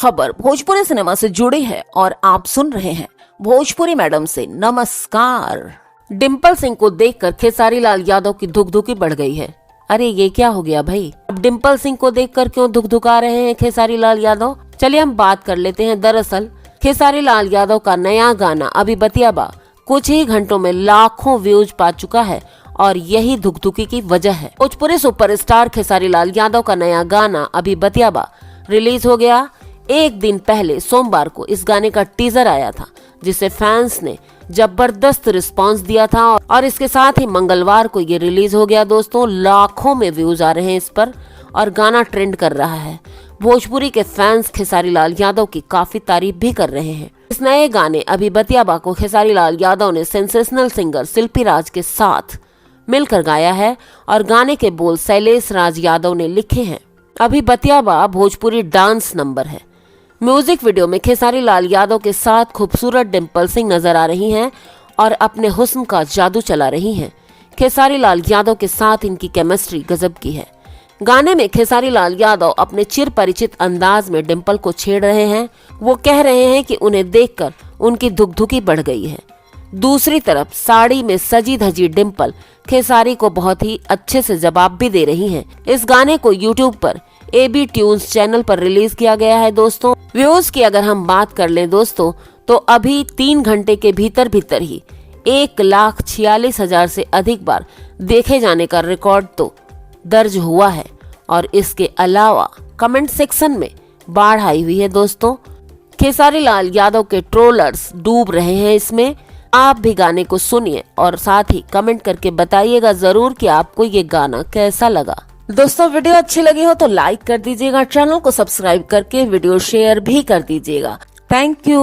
खबर भोजपुरी सिनेमा से जुड़ी है और आप सुन रहे हैं भोजपुरी मैडम से नमस्कार। डिम्पल सिंह को देखकर खेसारी लाल यादव की धुकधुकी बढ़ गई है। अरे ये क्या हो गया भाई, अब डिम्पल सिंह को देखकर क्यों धुकधुका रहे हैं खेसारी लाल यादव? चलिए हम बात कर लेते हैं। दरअसल खेसारी लाल यादव का नया गाना अभी बतियाबा कुछ ही घंटों में लाखों व्यूज पा चुका है और यही धुकधुकी की वजह है। भोजपुरी सुपरस्टार खेसारी लाल यादव का नया गाना अभी बतियाबा रिलीज हो गया। एक दिन पहले सोमवार को इस गाने का टीजर आया था, जिसे फैंस ने जबरदस्त रिस्पांस दिया था और इसके साथ ही मंगलवार को ये रिलीज हो गया। दोस्तों, लाखों में व्यूज आ रहे हैं इस पर और गाना ट्रेंड कर रहा है। भोजपुरी के फैंस खेसारी लाल यादव की काफी तारीफ भी कर रहे हैं। इस नए गाने अभी बतियाबा को खेसारी लाल यादव ने सेंसेशनल सिंगर शिल्पी राज के साथ मिलकर गाया है और गाने के बोल शैलेश राज यादव ने लिखे हैं। अभी बतियाबा भोजपुरी डांस नंबर है। म्यूजिक वीडियो में खेसारी लाल यादव के साथ खूबसूरत डिम्पल सिंह नजर आ रही हैं और अपने हुस्न का जादू चला रही हैं। खेसारी लाल यादव के साथ इनकी केमिस्ट्री गजब की है। गाने में खेसारी लाल यादव अपने चिर परिचित अंदाज में डिम्पल को छेड़ रहे हैं। वो कह रहे हैं कि उन्हें देखकर उनकी धुकधुकी बढ़ गई है। दूसरी तरफ साड़ी में सजी धजी डिम्पल खेसारी को बहुत ही अच्छे से जवाब भी दे रही हैं। इस गाने को यूट्यूब पर AB ट्यून्स चैनल पर रिलीज किया गया है। दोस्तों, व्यूज की अगर हम बात कर लें दोस्तों, तो अभी 3 घंटे के भीतर ही 1,46,000 से अधिक बार देखे जाने का रिकॉर्ड तो दर्ज हुआ है और इसके अलावा कमेंट सेक्शन में बाढ़ आई हुई है। दोस्तों, खेसारी लाल यादव के ट्रोलर्स डूब रहे हैं इसमें। आप भी गाने को सुनिए और साथ ही कमेंट करके बताइएगा जरूर कि आपको ये गाना कैसा लगा। दोस्तों, वीडियो अच्छी लगी हो तो लाइक कर दीजिएगा, चैनल को सब्सक्राइब करके वीडियो शेयर भी कर दीजिएगा। Thank you.